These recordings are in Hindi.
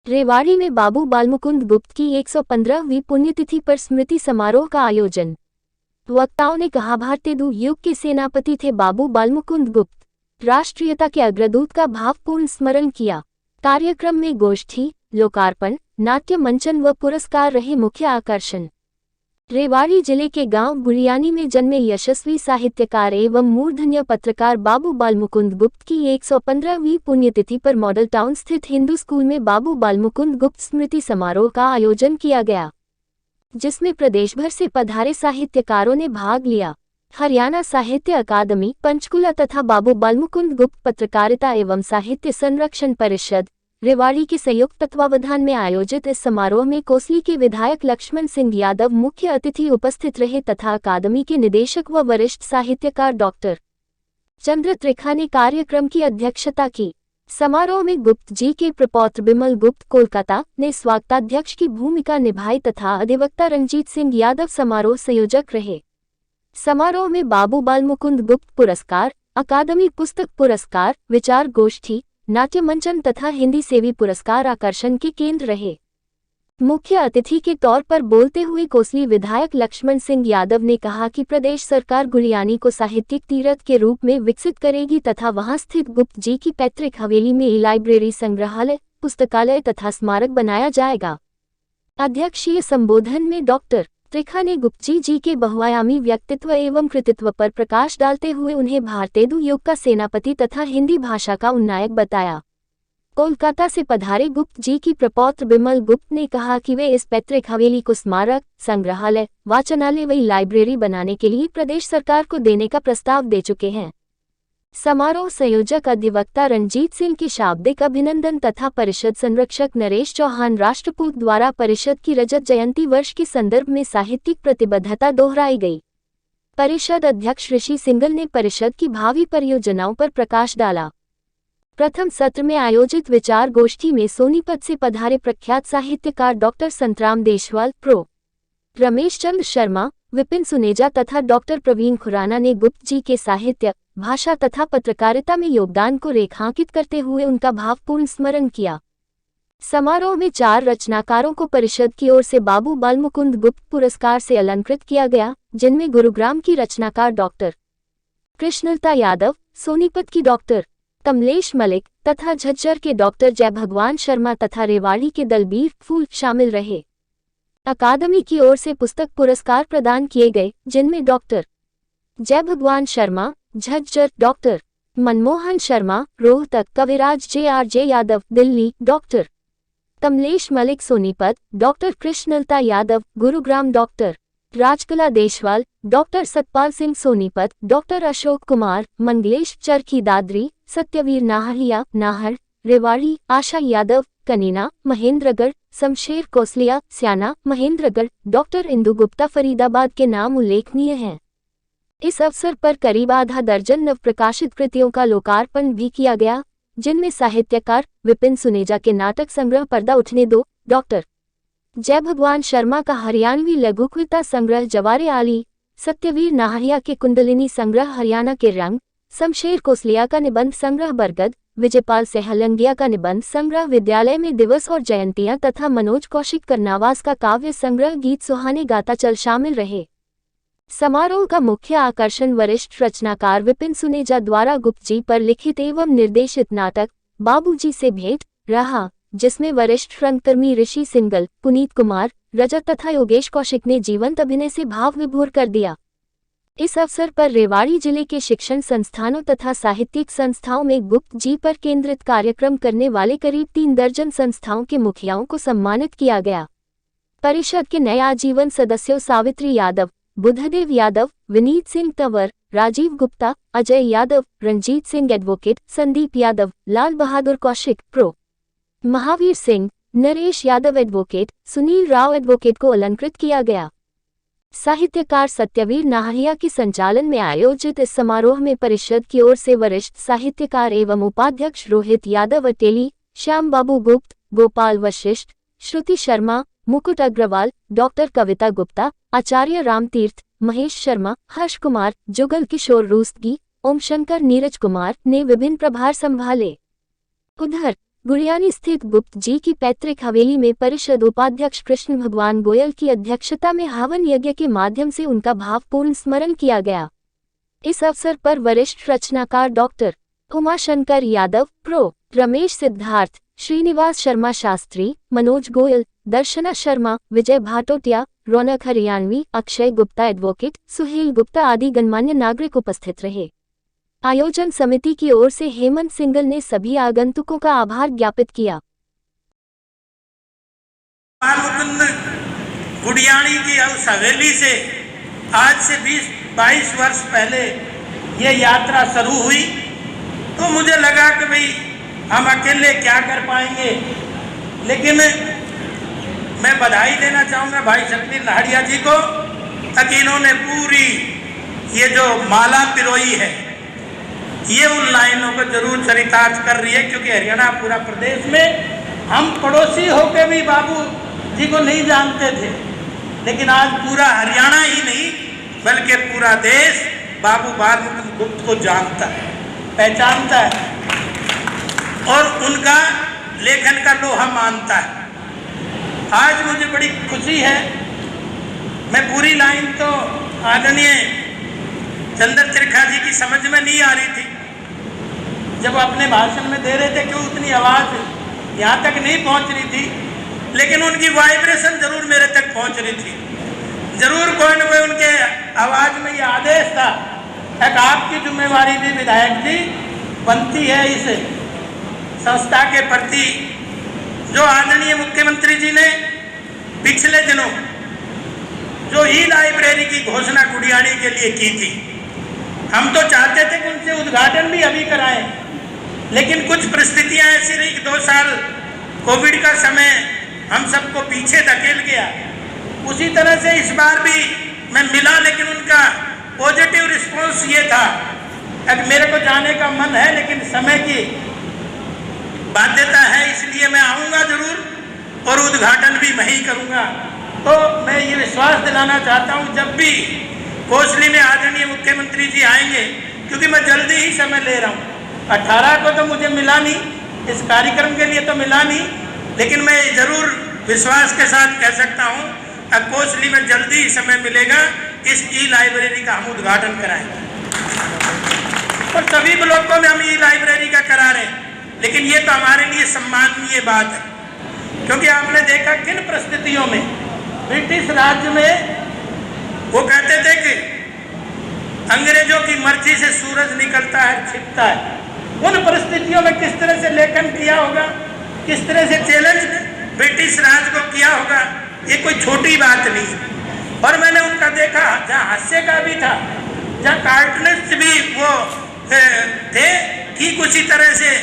रेवाड़ी में बाबू बालमुकुंद गुप्त की 115वीं पुण्यतिथि पर स्मृति समारोह का आयोजन। वक्ताओं ने कहा, भारतीय युग के सेनापति थे बाबू बालमुकुंद गुप्त। राष्ट्रीयता के अग्रदूत का भावपूर्ण स्मरण किया। कार्यक्रम में गोष्ठी, लोकार्पण, नाट्य मंचन व पुरस्कार रहे मुख्य आकर्षण। रेवाड़ी जिले के गांव गुड़ियानी में जन्मे यशस्वी साहित्यकार एवं मूर्धन्य पत्रकार बाबू बालमुकुंद गुप्त की 115वीं पुण्यतिथि पर मॉडल टाउन स्थित हिंदू स्कूल में बाबू बालमुकुंद गुप्त स्मृति समारोह का आयोजन किया गया, जिसमें प्रदेश भर से पधारे साहित्यकारों ने भाग लिया। हरियाणा साहित्य अकादमी, पंचकुला तथा बाबू बालमुकुंद गुप्त पत्रकारिता एवं साहित्य संरक्षण परिषद रेवाड़ी के संयुक्त तत्वावधान में आयोजित इस समारोह में कोसली के विधायक लक्ष्मण सिंह यादव मुख्य अतिथि उपस्थित रहे तथा अकादमी के निदेशक व वरिष्ठ साहित्यकार डॉक्टर चंद्र त्रिखा ने कार्यक्रम की अध्यक्षता की। समारोह में गुप्त जी के प्रपौत्र बिमल गुप्त कोलकाता ने स्वागताध्यक्ष की भूमिका निभाई तथा अधिवक्ता रंजीत सिंह यादव समारोह संयोजक रहे। समारोह में बाबू बालमुकुंद गुप्त पुरस्कार, अकादमी पुस्तक पुरस्कार, विचार गोष्ठी, नाट्य मंचन तथा हिंदी सेवी पुरस्कार आकर्षण के केंद्र रहे। मुख्य अतिथि के तौर पर बोलते हुए कोसली विधायक लक्ष्मण सिंह यादव ने कहा कि प्रदेश सरकार गुड़ियानी को साहित्यिक तीर्थ के रूप में विकसित करेगी तथा वहां स्थित गुप्त जी की पैतृक हवेली में लाइब्रेरी, संग्रहालय, पुस्तकालय तथा स्मारक बनाया जाएगा। अध्यक्षीय संबोधन में डॉक्टर त्रिखा ने गुप्त जी के बहुआयामी व्यक्तित्व एवं कृतित्व पर प्रकाश डालते हुए उन्हें भारतीय युग का सेनापति तथा हिंदी भाषा का उन्नायक बताया। कोलकाता से पधारे गुप्त जी की प्रपौत्र बिमल गुप्त ने कहा कि वे इस पैतृक हवेली को स्मारक, संग्रहालय, वाचनालय व लाइब्रेरी बनाने के लिए प्रदेश सरकार को देने का प्रस्ताव दे चुके हैं। समारोह संयोजक अधिवक्ता रंजीत सिंह के शाब्दिक अभिनंदन तथा परिषद संरक्षक नरेश चौहान राष्ट्रपूत द्वारा परिषद की रजत जयंती वर्ष के संदर्भ में साहित्यिक प्रतिबद्धता दोहराई गई। परिषद अध्यक्ष ऋषि सिंगल ने परिषद की भावी परियोजनाओं पर प्रकाश डाला। प्रथम सत्र में आयोजित विचार गोष्ठी में सोनीपत से पधारे प्रख्यात साहित्यकार डॉक्टर संतराम देशवाल, प्रो रमेश चंद्र शर्मा, विपिन सुनेजा तथा डॉक्टर प्रवीण खुराना ने गुप्त जी के साहित्य, भाषा तथा पत्रकारिता में योगदान को रेखांकित करते हुए उनका भावपूर्ण स्मरण किया। समारोह में 4 रचनाकारों को परिषद की ओर से बाबू बालमुकुंद गुप्त पुरस्कार से अलंकृत किया गया, जिनमें गुरुग्राम की रचनाकार डॉक्टर कृष्णलता यादव, सोनीपत की डॉक्टर कमलेश मलिक तथा झज्जर के डॉक्टर जय भगवान शर्मा तथा रेवाड़ी के दलबीर फूल शामिल रहे। अकादमी की ओर से पुस्तक पुरस्कार प्रदान किए गए, जिनमें doctor Jai Bhagwan Sharma Jhajjar, doctor Manmohan Sharma Rohtak, Kaviraj J Yadav Delhi, doctor Kamlesh Malik Sonipat, doctor Krishnalata Yadav Gurugram, doctor Rajkala Deswal, doctor Satpal Singh Sonipat, doctor Ashok Kumar Manglesh Charkhi Dadri, Satyavir Nahariya Nahar Rewari, Asha Yadav Kanina Mahendragarh, Shamsher Kosalia Syana Mahendragarh, doctor Indu Gupta Faridabad के नाम उल्लेखनीय हैं। इस अवसर पर करीब आधा दर्जन नवप्रकाशित कृतियों का लोकार्पण भी किया गया, जिनमें साहित्यकार विपिन सुनेजा के नाटक संग्रह पर्दा उठने दो, डॉक्टर जय भगवान शर्मा का हरियाणवी लघु कविता संग्रह जवारे आली, सत्यवीर नाहरिया के कुंडलिनी संग्रह हरियाणा के रंग, शमशेर कोसलिया का निबंध संग्रह बरगद, विजयपाल सेहलंगिया का निबंध संग्रह विद्यालय में दिवस और जयंतियां तथा मनोज कौशिक करनावास का काव्य संग्रह गीत सुहाने गाता चल शामिल रहे। समारोह का मुख्य आकर्षण वरिष्ठ रचनाकार विपिन सुनेजा द्वारा गुप्त जी पर लिखित एवं निर्देशित नाटक बाबूजी से भेंट रहा, जिसमें वरिष्ठ रंगकर्मी ऋषि सिंगल, पुनीत कुमार, रजत तथा योगेश कौशिक ने जीवंत अभिनय से भाव विभोर कर दिया। इस अवसर पर रेवाड़ी जिले के शिक्षण संस्थानों तथा साहित्यिक संस्थाओं में गुप्त जी पर केंद्रित कार्यक्रम करने वाले करीब 3 दर्जन संस्थाओं के मुखियाओं को सम्मानित किया गया। परिषद के नए आजीवन सदस्यों Savitri Yadav, Buddhadev Yadav, Vineet Singh Tanwar, Rajeev Gupta, Ajay Yadav, Ranjeet Singh advocate, Sandeep Yadav, Lal Bahadur Kaushik, prof Mahavir Singh, Naresh Yadav advocate, Sunil Rao advocate को अलंकृत किया गया। साहित्यकार सत्यवीर नाहरिया की संचालन में आयोजित इस समारोह में परिषद की ओर से वरिष्ठ साहित्यकार एवं उपाध्यक्ष रोहित यादव अटेली, श्याम बाबू गुप्त, गोपाल वशिष्ठ, श्रुति शर्मा, मुकुट अग्रवाल, डॉक्टर कविता गुप्ता, आचार्य रामतीर्थ, महेश शर्मा, हर्ष कुमार, जुगल किशोर रूस्तगी, ओम शंकर, नीरज कुमार ने विभिन्न प्रभार संभाले। उधर गुड़ियानी स्थित गुप्त जी की पैतृक हवेली में परिषद उपाध्यक्ष कृष्ण भगवान गोयल की अध्यक्षता में हवन यज्ञ के माध्यम से उनका भावपूर्ण स्मरण किया गया। इस अवसर पर वरिष्ठ रचनाकार डॉक्टर उमाशंकर यादव, प्रो. रमेश सिद्धार्थ, श्रीनिवास शर्मा शास्त्री, मनोज गोयल, दर्शना शर्मा, विजय भाटोटिया, रौनक हरियाणवी, अक्षय गुप्ता एडवोकेट, सुहेल गुप्ता आदि गणमान्य नागरिक उपस्थित रहे। आयोजन समिति की ओर से हेमंत सिंगल ने सभी आगंतुकों का आभार ज्ञापित किया। गुड़ियानी की उस हवेली से आज से 20-22 वर्ष पहले ये यात्रा शुरू हुई, तो मुझे लगा कि भाई हम अकेले क्या कर पाएंगे, लेकिन मैं बधाई देना चाहूँगा भाई शक्ति नाहरिया जी को कि इन्होंने पूरी ये जो माला पिरोई है ये उन लाइनों को जरूर चरितार्थ कर रही है, क्योंकि हरियाणा पूरा प्रदेश में हम पड़ोसी होकर भी बाबू जी को नहीं जानते थे, लेकिन आज पूरा हरियाणा ही नहीं बल्कि पूरा देश बाबू बाल मुकुंद गुप्त को जानता है, पहचानता है और उनका लेखन का लोहा मानता है। आज मुझे बड़ी खुशी है, मैं पूरी लाइन तो आदरणीय चंद्र त्रिखा जी की समझ में नहीं आ रही थी जब अपने भाषण में दे रहे थे, क्यों उतनी आवाज़ यहाँ तक नहीं पहुँच रही थी, लेकिन उनकी वाइब्रेशन जरूर मेरे तक पहुँच रही थी। जरूर कोई न कोई उनके आवाज़ में ये आदेश था, एक आपकी जिम्मेवारी भी विधायक जी बनती है इस संस्था के प्रति, जो आदरणीय मुख्यमंत्री जी ने पिछले दिनों जो ई लाइब्रेरी की घोषणा गुड़ियानी के लिए की थी। हम तो चाहते थे कि उनसे उद्घाटन भी अभी कराएं, लेकिन कुछ परिस्थितियां ऐसी रही कि 2 साल कोविड का समय हम सबको पीछे धकेल गया। उसी तरह से इस बार भी मैं मिला, लेकिन उनका पॉजिटिव रिस्पॉन्स ये था कि मेरे को जाने का मन है लेकिन समय की बाध्यता है, इसलिए मैं आऊँगा जरूर और उद्घाटन भी मैं ही करूँगा। तो मैं ये विश्वास दिलाना चाहता हूँ जब भी कोसली में आदरणीय मुख्यमंत्री जी आएंगे, क्योंकि मैं जल्दी ही समय ले रहा हूँ, 18 को तो मुझे मिला नहीं, इस कार्यक्रम के लिए तो मिला नहीं, लेकिन मैं ज़रूर विश्वास के साथ कह सकता हूँ अब कोसली में जल्दी ही समय मिलेगा, इस ई लाइब्रेरी का हम उद्घाटन कराएंगे और सभी ब्लॉकों में हम ई लाइब्रेरी का करा रहे हैं। लेकिन ये तो हमारे लिए सम्माननीय बात है, क्योंकि आपने देखा किन परिस्थितियों में ब्रिटिश राज्य में वो कहते थे कि अंग्रेजों की मर्जी से सूरज निकलता है छिपता है, उन परिस्थितियों में किस तरह से लेखन किया होगा, किस तरह से चैलेंज ब्रिटिश राज को किया होगा, ये कोई छोटी बात नहीं। और मैंने उनका देखा जहाँ हास्य का भी था, जहाँ कार्टूनिस्ट भी वो थे, ठीक उसी तरह से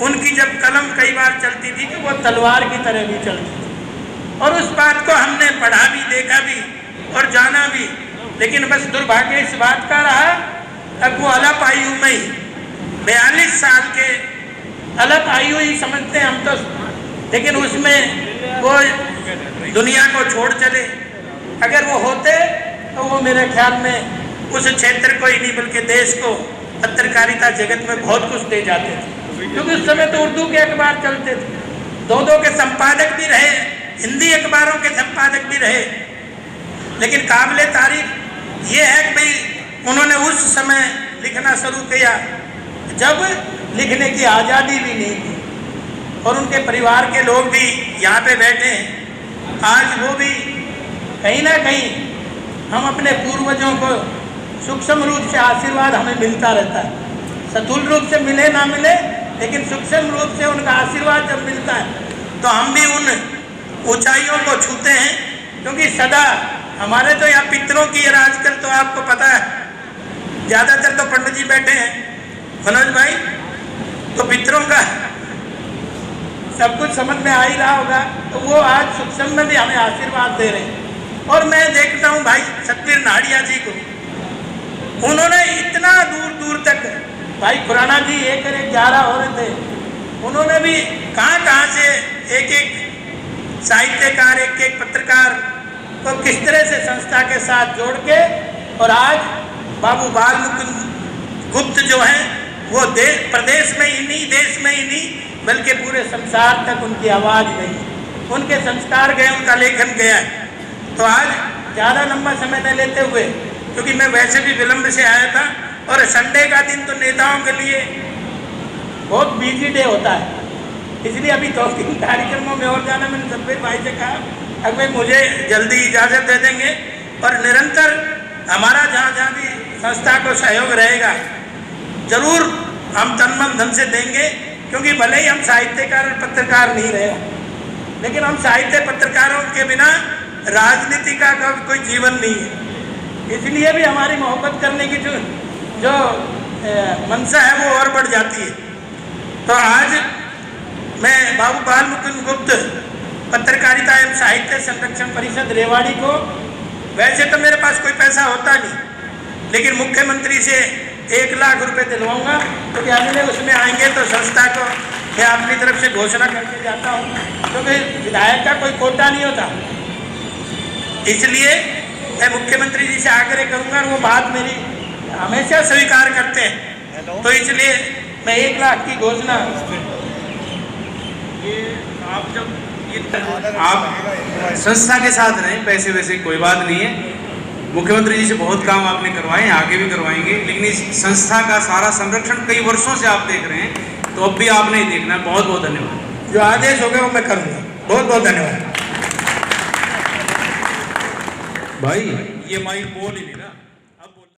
उनकी जब कलम कई बार चलती थी तो वो तलवार की तरह भी चलती थी, और उस बात को हमने पढ़ा भी, देखा भी और जाना भी। लेकिन बस दुर्भाग्य इस बात का रहा अब वो अलग आयु में ही 42 साल के अलग आयु ही समझते हैं हम तो, लेकिन उसमें वो दुनिया को छोड़ चले। अगर वो होते तो वो मेरे ख्याल में उस क्षेत्र को ही नहीं बल्कि देश को, पत्रकारिता जगत में बहुत कुछ दे जाते थे, क्योंकि उस समय तो उर्दू के अखबार चलते थे, 2-2 के संपादक भी रहे, हिंदी अखबारों के संपादक भी रहे। लेकिन काबिले तारीफ ये है कि भाई उन्होंने उस समय लिखना शुरू किया जब लिखने की आज़ादी भी नहीं थी, और उनके परिवार के लोग भी यहाँ पे बैठे हैं। आज वो भी कहीं ना कहीं हम अपने पूर्वजों को सूक्ष्म रूप से आशीर्वाद हमें मिलता रहता है, स्थूल रूप से मिले ना मिले, लेकिन सूक्ष्म रूप से उनका आशीर्वाद जब मिलता है तो हम भी उन ऊंचाइयों को छूते हैं। क्योंकि सदा हमारे तो यहाँ पितरों की, और आजकल तो आपको पता है ज़्यादातर तो पंडित जी बैठे हैं, मनोज भाई, तो पितरों का सब कुछ समझ में आ ही रहा होगा, तो वो आज सूक्ष्म में भी हमें आशीर्वाद दे रहे हैं। और मैं देखता हूँ भाई सतवीर नाहरिया जी को, उन्होंने इतना दूर दूर तक, भाई खुराना जी 1-11 हो रहे थे, उन्होंने भी कहाँ से एक साहित्यकार, एक पत्रकार को किस तरह से संस्था के साथ जोड़ के, और आज बाबू बाल मुकुंद गुप्त जो हैं वो प्रदेश में ही नहीं, देश में ही नहीं, बल्कि पूरे संसार तक उनकी आवाज़ गई, उनके संस्कार गए, उनका लेखन गया। तो आज ज़्यादा लंबा समय न लेते हुए, क्योंकि मैं वैसे भी विलम्ब से आया था और संडे का दिन तो नेताओं के लिए बहुत बिजी डे होता है, इसलिए अभी 2-3 कार्यक्रमों में और जाना। मैंने सतबीर भाई से कहा अगर मुझे जल्दी इजाज़त दे देंगे और निरंतर हमारा जहाँ जहाँ भी संस्था को सहयोग रहेगा जरूर हम तन मन धन से देंगे, क्योंकि भले ही हम साहित्यकार और पत्रकार नहीं रहे, लेकिन हम साहित्य पत्रकारों के बिना राजनीति का कोई जीवन नहीं है। इसलिए भी हमारी मोहब्बत करने की जो मंशा है वो और बढ़ जाती है। तो आज मैं बाबू बाल मुकुंद गुप्त पत्रकारिता एवं साहित्य संरक्षण परिषद रेवाड़ी को, वैसे तो मेरे पास कोई पैसा होता नहीं, लेकिन मुख्यमंत्री से 1 लाख रुपए दिलवाऊंगा, क्योंकि अगले उसमें आएंगे तो संस्था को मैं अपनी तरफ से घोषणा करके जाता हूँ, क्योंकि विधायक का कोई कोटा नहीं होता। इसलिए मैं मुख्यमंत्री जी से आग्रह करूंगा और वो बात मेरी हमेशा स्वीकार करते हैं, तो इसलिए मैं 1 लाख की घोषणा। आप संस्था के साथ रहें, पैसे वैसे कोई बात नहीं है। मुख्यमंत्री जी से बहुत काम आपने करवाए, आगे भी करवाएंगे, लेकिन इस संस्था का सारा संरक्षण कई वर्षों से आप देख रहे हैं, तो अब भी आपने ही देखना है। बहुत बहुत धन्यवाद। जो आदेश होगा वो मैं करूँगा। बहुत बहुत धन्यवाद भाई। ये माइक बोल ही नहीं रहा।